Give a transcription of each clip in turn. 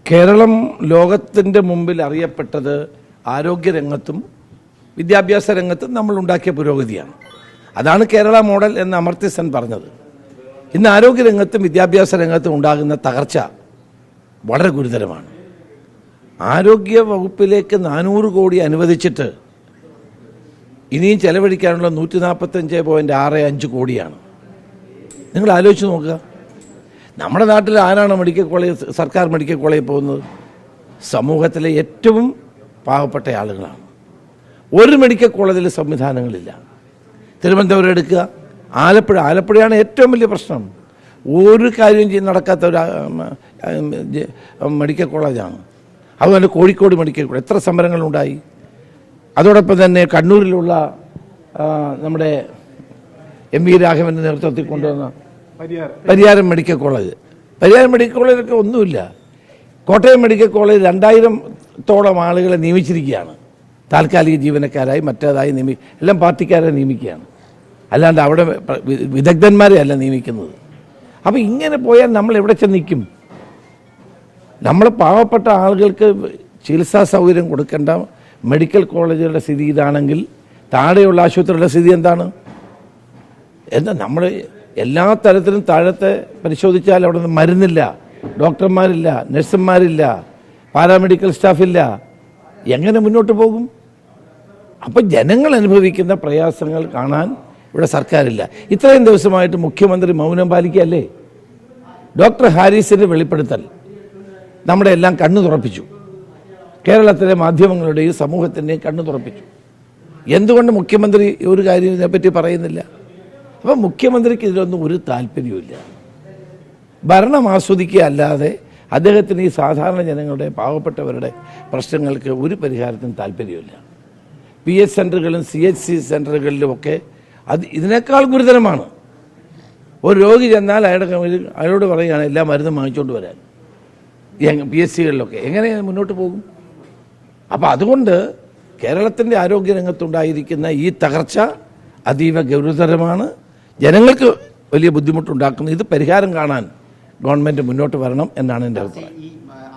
കേരളം ലോകത്തിൻ്റെ മുമ്പിൽ അറിയപ്പെട്ടത് ആരോഗ്യരംഗത്തും വിദ്യാഭ്യാസ രംഗത്തും നമ്മൾ ഉണ്ടാക്കിയ പുരോഗതിയാണ്. അതാണ് കേരള മോഡൽ എന്ന് അമർത്യ സെൻ പറഞ്ഞത്. ഇന്ന് ആരോഗ്യരംഗത്തും വിദ്യാഭ്യാസ രംഗത്തും ഉണ്ടാകുന്ന തകർച്ച വളരെ ഗുരുതരമാണ്. ആരോഗ്യ വകുപ്പിലേക്ക് 400 കോടി അനുവദിച്ചിട്ട് ഇനിയും ചെലവഴിക്കാനുള്ള 145.65 കോടിയാണ്. നിങ്ങൾ ആലോചിച്ച് നോക്കുക. നമ്മുടെ നാട്ടിൽ ആരാണ് മെഡിക്കൽ കോളേജ്, സർക്കാർ മെഡിക്കൽ കോളേജിൽ പോകുന്നത്? സമൂഹത്തിലെ ഏറ്റവും പാവപ്പെട്ട ആളുകളാണ്. ഒരു മെഡിക്കൽ കോളേജിൽ സംവിധാനങ്ങളില്ല. തിരുവനന്തപുരം എടുക്കുക, ആലപ്പുഴയാണ് ഏറ്റവും വലിയ പ്രശ്നം. ഒരു കാര്യം നടക്കാത്ത ഒരു മെഡിക്കൽ കോളേജാണ്. അതുപോലെ കോഴിക്കോട് മെഡിക്കൽ കോളേജ് എത്ര സമരങ്ങളുണ്ടായി. അതോടൊപ്പം തന്നെ കണ്ണൂരിലുള്ള നമ്മുടെ MV രാഘവൻ്റെ നേതൃത്വത്തിൽ കൊണ്ടുവന്ന Pariyaram medical college, Pariyaram medical കോളേജിലൊക്കെ ഒന്നുമില്ല. കോട്ടയം മെഡിക്കൽ കോളേജ് 2000-ഓളം ആളുകളെ നിയമിച്ചിരിക്കുകയാണ്. താൽക്കാലിക ജീവനക്കാരായി മറ്റേതായി എല്ലാം പാർട്ടിക്കാരെ നിയമിക്കുകയാണ്, അല്ലാണ്ട് അവിടെ വിദഗ്ധന്മാരെ അല്ല നിയമിക്കുന്നത്. അപ്പോൾ ഇങ്ങനെ പോയാൽ നമ്മൾ എവിടെ ചെന്ന് നിൽക്കും? നമ്മൾ പാവപ്പെട്ട ആളുകൾക്ക് ചികിത്സാ സൗകര്യം കൊടുക്കേണ്ട മെഡിക്കൽ കോളേജുകളുടെ സ്ഥിതി ഇതാണെങ്കിൽ താഴെയുള്ള ആശുപത്രിയുടെ സ്ഥിതി എന്താണ്? നമ്മൾ എല്ലാ തരത്തിലും താഴത്തെ പരിശോധിച്ചാൽ അവിടെ നിന്ന് മരുന്നില്ല, ഡോക്ടർമാരില്ല, നഴ്സുമാരില്ല, പാരാമെഡിക്കൽ സ്റ്റാഫില്ല. എങ്ങനെ മുന്നോട്ട് പോകും? അപ്പം ജനങ്ങൾ അനുഭവിക്കുന്ന പ്രയാസങ്ങൾ കാണാൻ ഇവിടെ സർക്കാരില്ല. ഇത്രയും ദിവസമായിട്ട് മുഖ്യമന്ത്രി മൗനം പാലിക്കുകയല്ലേ? ഡോക്ടർ ഹാരിസിൻ്റെ വെളിപ്പെടുത്തൽ നമ്മുടെ എല്ലാം കണ്ണു തുറപ്പിച്ചു. കേരളത്തിലെ മാധ്യമങ്ങളുടെയും സമൂഹത്തിൻ്റെയും കണ്ണു തുറപ്പിച്ചു. എന്തുകൊണ്ട് മുഖ്യമന്ത്രി ഒരു കാര്യം ഇതിനെപ്പറ്റി പറയുന്നില്ല? അപ്പം മുഖ്യമന്ത്രിക്ക് ഇതിലൊന്നും ഒരു താല്പര്യമില്ല. ഭരണം ആസ്വദിക്കുക അല്ലാതെ അദ്ദേഹത്തിന് ഈ സാധാരണ ജനങ്ങളുടെ, പാവപ്പെട്ടവരുടെ പ്രശ്നങ്ങൾക്ക് ഒരു പരിഹാരത്തിനും താല്പര്യമില്ല. PH സെൻ്ററുകളും CHC സെൻ്ററുകളിലുമൊക്കെ അത് ഇതിനേക്കാൾ ഗുരുതരമാണ്. ഒരു രോഗി ചെന്നാൽ അയാളോട് പറയുകയാണ് എല്ലാ മരുന്നും വാങ്ങിച്ചുകൊണ്ട് വരാൻ. PHCകളിലൊക്കെ എങ്ങനെ മുന്നോട്ട് പോകും? അപ്പോൾ അതുകൊണ്ട് കേരളത്തിൻ്റെ ആരോഗ്യരംഗത്തുണ്ടായിരിക്കുന്ന ഈ തകർച്ച അതീവ ഗൗരവതരമാണ്. ജനങ്ങൾക്ക് വലിയ ബുദ്ധിമുട്ടുണ്ടാക്കുന്നു. ഇത് പരിഹാരം കാണാൻ ഗവൺമെൻറ് മുന്നോട്ട് വരണം എന്നാണ് എൻ്റെ അഭിപ്രായം. ഈ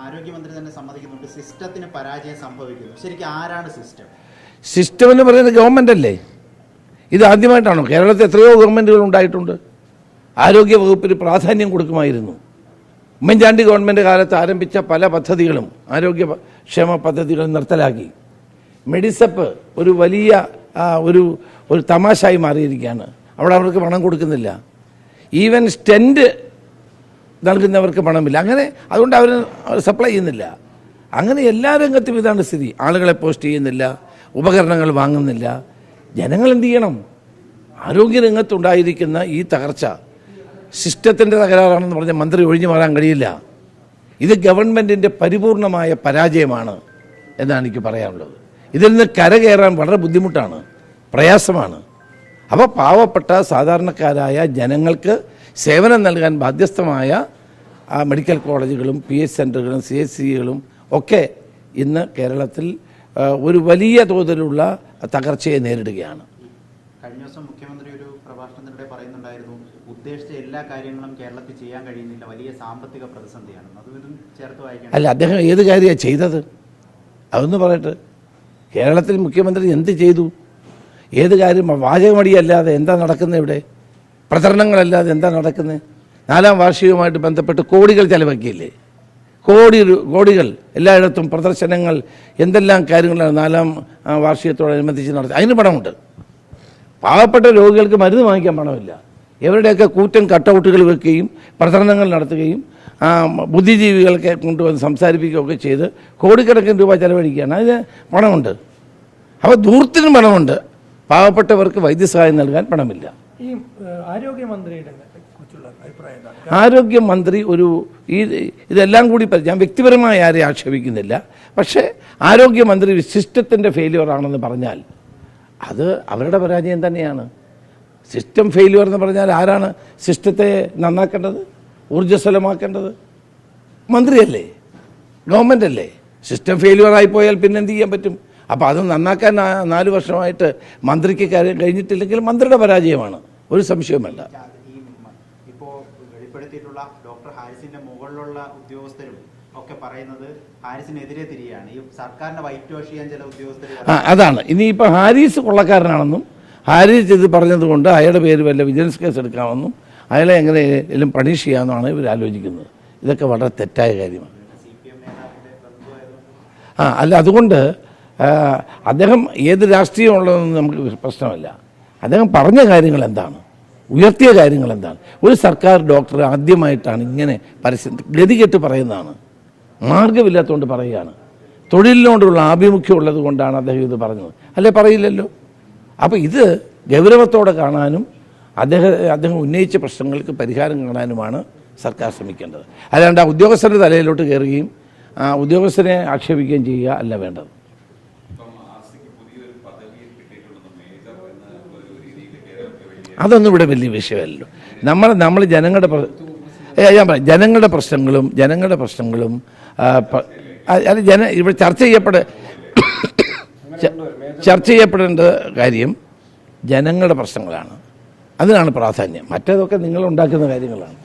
ആരോഗ്യമന്ത്രി തന്നെ സമ്മതിക്കുന്നുണ്ട് സിസ്റ്റത്തിന് പരാജയം സംഭവിക്കുന്നു. ശരിക്കും ആരാണ് സിസ്റ്റം? സിസ്റ്റം എന്ന് പറയുന്നത് ഗവൺമെൻറ് അല്ലേ? ഇത് ആദ്യമായിട്ടാണോ? കേരളത്തിൽ എത്രയോ ഗവൺമെൻറ്റുകൾ ഉണ്ടായിട്ടുണ്ട്. ആരോഗ്യ വകുപ്പിന് പ്രാധാന്യം കൊടുക്കുമായിരുന്നു. ഉമ്മൻചാണ്ടി ഗവൺമെൻറ് കാലത്ത് ആരംഭിച്ച പല പദ്ധതികളും, ആരോഗ്യക്ഷേമ പദ്ധതികളും നിർത്തലാക്കി. മെഡിസപ്പ് ഒരു വലിയ ഒരു തമാശയായി മാറിയിരിക്കുകയാണ്. അവിടെ അവർക്ക് പണം കൊടുക്കുന്നില്ല. ഈവൻ സ്റ്റെൻറ്റ് നൽകുന്നവർക്ക് പണമില്ല. അങ്ങനെ അതുകൊണ്ട് അവർ സപ്ലൈ ചെയ്യുന്നില്ല. അങ്ങനെ എല്ലാ രംഗത്തും ഇതാണ് സ്ഥിതി. ആളുകളെ പോസ്റ്റ് ചെയ്യുന്നില്ല, ഉപകരണങ്ങൾ വാങ്ങുന്നില്ല. ജനങ്ങൾ എന്ത് ചെയ്യണം? ആരോഗ്യരംഗത്തുണ്ടായിരിക്കുന്ന ഈ തകർച്ച സിസ്റ്റത്തിൻ്റെ തകരാറാണെന്ന് പറഞ്ഞ മന്ത്രി ഒഴിഞ്ഞു മാറാൻ കഴിയില്ല. ഇത് ഗവൺമെൻറ്റിൻ്റെ പരിപൂർണമായ പരാജയമാണ് എന്നാണ് എനിക്ക് പറയാനുള്ളത്. ഇതിൽ നിന്ന് കരകയറാൻ വളരെ ബുദ്ധിമുട്ടാണ്, പ്രയാസമാണ്. അപ്പോൾ പാവപ്പെട്ട സാധാരണക്കാരായ ജനങ്ങൾക്ക് സേവനം നൽകാൻ ബാധ്യസ്ഥമായ മെഡിക്കൽ കോളേജുകളും PH സെൻ്ററുകളും CHCകളും ഒക്കെ ഇന്ന് കേരളത്തിൽ ഒരു വലിയ തോതിലുള്ള തകർച്ചയെ നേരിടുകയാണ്. കഴിഞ്ഞ ദിവസം മുഖ്യമന്ത്രി ഒരു പ്രഭാഷണത്തിനിടെ പറയുന്നുണ്ടായിരുന്നു, ഉദ്ദേശിച്ച എല്ലാ കാര്യങ്ങളും കേരളത്തിൽ ചെയ്യാൻ കഴിയുന്നില്ല, വലിയ സാമ്പത്തിക പ്രതിസന്ധിയാണ്. അതും ചേർത്ത് വായിക്കണം. അല്ല, അദ്ദേഹം ഏത് കാര്യമാണ് ചെയ്തത്? അതൊന്ന് പറയട്ടെ. കേരളത്തിൽ മുഖ്യമന്ത്രി എന്ത് ചെയ്തു? ഏത് കാര്യം? വാചകമടിയല്ലാതെ എന്താ നടക്കുന്നത് ഇവിടെ? പ്രചരണങ്ങളല്ലാതെ എന്താ നടക്കുന്നത്? 4ാം വാർഷികവുമായിട്ട് ബന്ധപ്പെട്ട് കോടികൾ ചെലവാക്കിയില്ലേ? കോടികൾ എല്ലായിടത്തും പ്രദർശനങ്ങൾ, എന്തെല്ലാം കാര്യങ്ങളാണ് 4ാം വാർഷികത്തോടനുബന്ധിച്ച് നടത്തി. അതിന് പണമുണ്ട്. പാവപ്പെട്ട രോഗികൾക്ക് മരുന്ന് വാങ്ങിക്കാൻ പണമില്ല. ഇവരുടെയൊക്കെ കൂറ്റൻ കട്ടൗട്ടുകൾ വെക്കുകയും പ്രചരണങ്ങൾ നടത്തുകയും ബുദ്ധിജീവികളൊക്കെ കൊണ്ടുവന്ന് സംസാരിപ്പിക്കുകയൊക്കെ ചെയ്ത് കോടിക്കണക്കിന് രൂപ ചെലവഴിക്കുകയാണ്. അതിന് പണമുണ്ട്. അപ്പോൾ ദൂരത്തിനും പണമുണ്ട്. പാവപ്പെട്ടവർക്ക് വൈദ്യസഹായം നൽകാൻ പണമില്ല. ഈ ആരോഗ്യമന്ത്രിയുടെ ആരോഗ്യമന്ത്രി ഇതെല്ലാം കൂടി ഞാൻ വ്യക്തിപരമായി ആരെയും ആക്ഷേപിക്കുന്നില്ല. പക്ഷേ ആരോഗ്യമന്ത്രി ഒരു സിസ്റ്റത്തിൻ്റെ ഫെയിലിയർ ആണെന്ന് പറഞ്ഞാൽ അത് അവരുടെ പരാജയം തന്നെയാണ്. സിസ്റ്റം ഫെയിലിയർ എന്ന് പറഞ്ഞാൽ ആരാണ് സിസ്റ്റത്തെ നന്നാക്കേണ്ടത്, ഊർജ്ജസ്വലമാക്കേണ്ടത്? മന്ത്രിയല്ലേ, ഗവൺമെൻറ് അല്ലേ? സിസ്റ്റം ഫെയിലിയർ ആയിപ്പോയാൽ പിന്നെ എന്ത് ചെയ്യാൻ പറ്റും? അപ്പോൾ അത് നന്നാക്കാൻ 4 വർഷമായിട്ട് മന്ത്രിക്ക് കഴിഞ്ഞിട്ടില്ലെങ്കിൽ മന്ത്രിയുടെ പരാജയമാണ്, ഒരു സംശയവുമല്ല. ഇപ്പോൾ വെളിപ്പെടുത്തിയിട്ടുള്ള ഡോക്ടർ ഹാരിസിന്റെ മുകളിലുള്ള ഉദ്യോഗസ്ഥരും ഒക്കെ പറയുന്നത് ഹാരിസിനെതിരെ തിരിയാണ്. ഈ സർക്കാരിനെ വൈറ്റ് വാഷ് ചെയ്യാൻ ചില ഉദ്യോഗസ്ഥർ അതാണ്. ഇനിയിപ്പോൾ ഹാരിസ് കൊള്ളക്കാരനാണെന്നും ഹാരിസ് ഇത് പറഞ്ഞതുകൊണ്ട് അയാളുടെ പേര് വല്ല വിജിലൻസ് കേസ് എടുക്കാമെന്നും അയാളെ എങ്ങനെയും പണിഷ് ചെയ്യാമെന്നാണ് ഇവർ ആലോചിക്കുന്നത്. ഇതൊക്കെ വളരെ തെറ്റായ കാര്യമാണ്. അല്ല, അതുകൊണ്ട് അദ്ദേഹം ഏത് രാഷ്ട്രീയമുള്ളതെന്ന് നമുക്ക് പ്രശ്നമല്ല. അദ്ദേഹം പറഞ്ഞ കാര്യങ്ങൾ എന്താണ്, ഉയർത്തിയ കാര്യങ്ങൾ എന്താണ്. ഒരു സർക്കാർ ഡോക്ടർ ആദ്യമായിട്ടാണ് ഇങ്ങനെ പരസ്യം ഗതികെട്ട് പറയുന്നതാണ്, മാർഗമില്ലാത്തതുകൊണ്ട് പറയുകയാണ്. തൊഴിലിനോടുള്ള ആഭിമുഖ്യം ഉള്ളത് കൊണ്ടാണ് അദ്ദേഹം ഇത് പറഞ്ഞത്, അല്ലേ? പറയില്ലല്ലോ. അപ്പോൾ ഇത് ഗൗരവത്തോടെ കാണാനും അദ്ദേഹം ഉന്നയിച്ച പ്രശ്നങ്ങൾക്ക് പരിഹാരം കാണാനുമാണ് സർക്കാർ ശ്രമിക്കേണ്ടത്. അല്ലാണ്ട് ആ ഉദ്യോഗസ്ഥരുടെ തലയിലോട്ട് കയറുകയും ഉദ്യോഗസ്ഥരെ ആക്ഷേപിക്കുകയും ചെയ്യുക അല്ല വേണ്ടത്. അതൊന്നും ഇവിടെ വലിയ വിഷയമല്ലല്ലോ. നമ്മൾ ജനങ്ങളുടെ ഞാൻ പറയാം, ജനങ്ങളുടെ പ്രശ്നങ്ങളും അല്ല ഇവിടെ ചർച്ച ചെയ്യപ്പെടേണ്ട കാര്യം ജനങ്ങളുടെ പ്രശ്നങ്ങളാണ്. അതിനാണ് പ്രാധാന്യം. മറ്റേതൊക്കെ നിങ്ങൾ ഉണ്ടാക്കുന്ന കാര്യങ്ങളാണ്.